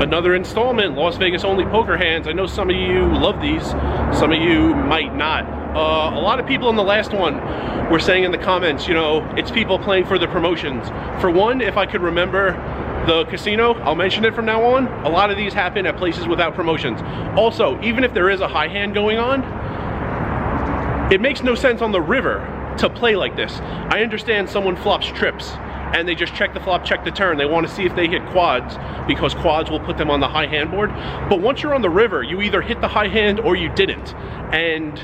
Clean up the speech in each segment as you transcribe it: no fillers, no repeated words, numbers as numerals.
Another installment, Las Vegas only poker hands. I know some of you love these, some of you might not. A lot of people in the last one were saying in the comments, you know, it's people playing for the promotions. For one, if I could remember the casino, I'll mention it from now on, a lot of these happen at places without promotions. Also, even if there is a high hand going on, it makes no sense on the river to play like this. I understand someone flops trips and they just check the flop, check the turn. They want to see if they hit quads because quads will put them on the high hand board. But once you're on the river, you either hit the high hand or you didn't. And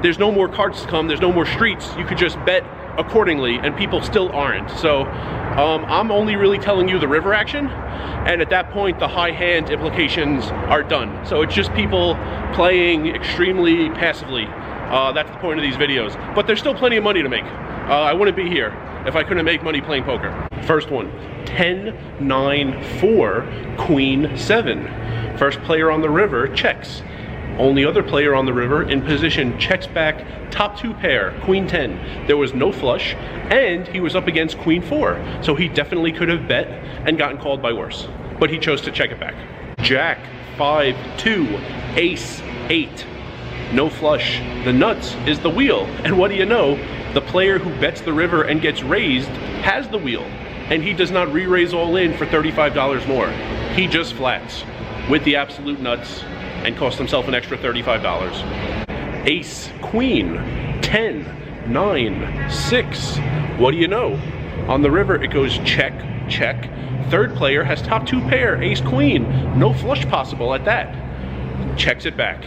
there's no more cards to come, there's no more streets. You could just bet accordingly and people still aren't. So I'm only really telling you the river action. And at that point, the high hand implications are done. So it's just people playing extremely passively. That's the point of these videos. But there's still plenty of money to make. I wouldn't be here if I couldn't make money playing poker. First one, 10-9-4, Queen 7. First player on the river checks. Only other player on the river in position checks back, top 2 pair, Queen 10. There was no flush, and he was up against Queen 4. So he definitely could have bet and gotten called by worse. But he chose to check it back. Jack 5-2, Ace 8. No flush. The nuts is the wheel. And what do you know? The player who bets the river and gets raised has the wheel. And he does not re-raise all in for $35 more. He just flats with the absolute nuts and cost himself an extra $35. Ace, Queen, 10, 9, 6. What do you know? On the river, it goes check, check. Third player has top 2 pair, Ace, Queen. No flush possible at that. Checks it back.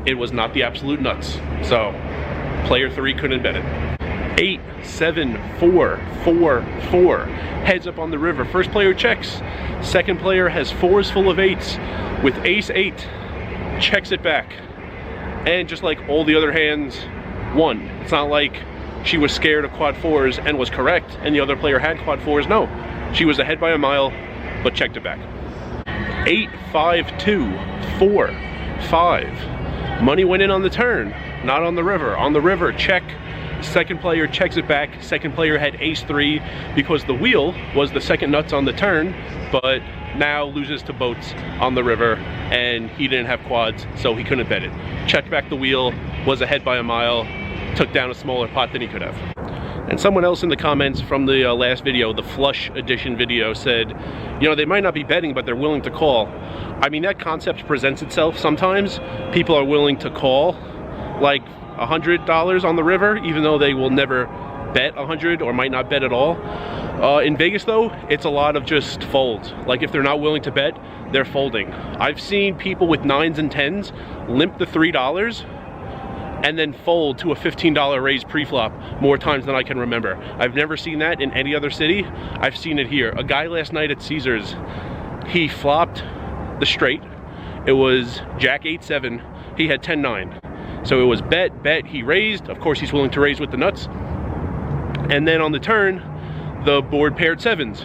It was not the absolute nuts. So, player 3 couldn't bet it. 8, 7, 4, 4, 4. Heads up on the river. First player checks. Second player has 4s full of 8s with Ace 8. Checks it back. And just like all the other hands, won. It's not like she was scared of quad 4s and was correct and the other player had quad 4s. No. She was ahead by a mile, but checked it back. 8, 5, 2, 4, 5. Money went in on the turn, not on the river. On the river, check. Second player checks it back. Second player had Ace 3 because the wheel was the second nuts on the turn, but now loses to boats on the river and he didn't have quads, so he couldn't bet it. Checked back the wheel, was ahead by a mile, took down a smaller pot than he could have. And someone else in the comments from the last video, the flush edition video, said, you know, they might not be betting, but they're willing to call. I mean, that concept presents itself sometimes. People are willing to call like $100 on the river, even though they will never bet 100 or might not bet at all. In Vegas though, it's a lot of just folds. Like if they're not willing to bet, they're folding. I've seen people with 9s and 10s limp the $3 and then fold to a $15 raise pre-flop more times than I can remember. I've never seen that in any other city. I've seen it here. A guy last night at Caesars, he flopped the straight. It was Jack 8-7. He had 10-9. So it was bet, bet, he raised. Of course, he's willing to raise with the nuts. And then on the turn, the board paired 7s.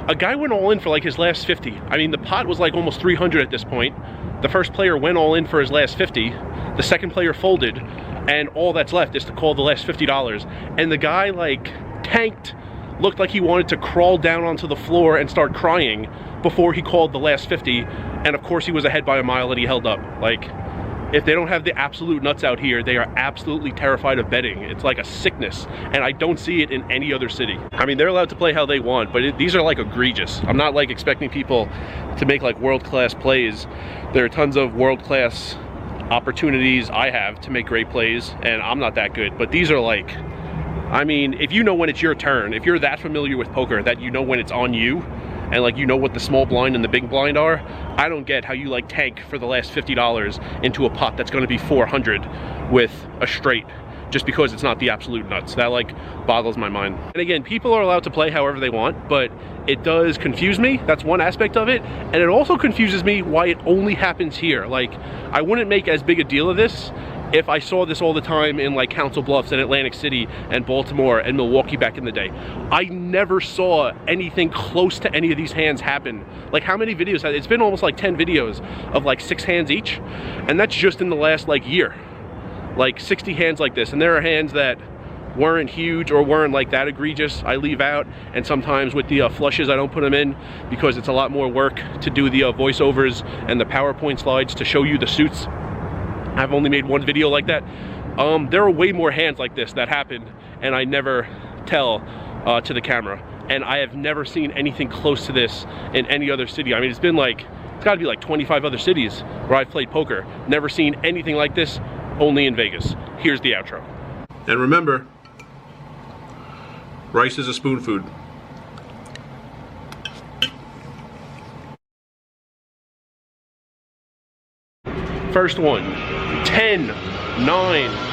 A guy went all in for like his last 50. I mean, the pot was like almost 300 at this point. The first player went all in for his last 50. The second player folded, and all that's left is to call the last $50. And the guy like tanked, looked like he wanted to crawl down onto the floor and start crying before he called the last 50. And of course he was ahead by a mile and he held up. Like, if they don't have the absolute nuts out here, they are absolutely terrified of betting. It's like a sickness, and I don't see it in any other city. I mean, they're allowed to play how they want, but these are like egregious. I'm not like expecting people to make like world-class plays. There are tons of world-class opportunities I have to make great plays, and I'm not that good, but these are like, I mean, if you know when it's your turn, if you're that familiar with poker that you know when it's on you, and like you know what the small blind and the big blind are, I don't get how you like tank for the last $50 into a pot that's going to be 400 with a straight just because it's not the absolute nuts. That like boggles my mind. And again, people are allowed to play however they want, but it does confuse me. That's one aspect of it. And it also confuses me why it only happens here. Like, I wouldn't make as big a deal of this if I saw this all the time in like Council Bluffs and Atlantic City and Baltimore and Milwaukee back in the day. I never saw anything close to any of these hands happen. Like, how many videos? It's been almost like 10 videos of like 6 hands each, and that's just in the last like year. Like 60 hands like this, and there are hands that weren't huge or weren't like that egregious, I leave out. And sometimes with the flushes, I don't put them in because it's a lot more work to do the voiceovers and the PowerPoint slides to show you the suits. I've only made one video like that. There are way more hands like this that happen, and I never tell to the camera. And I have never seen anything close to this in any other city. I mean, it's got to be like 25 other cities where I've played poker. Never seen anything like this, only in Vegas. Here's the outro. And remember, rice is a spoon food. First one, 10, 9.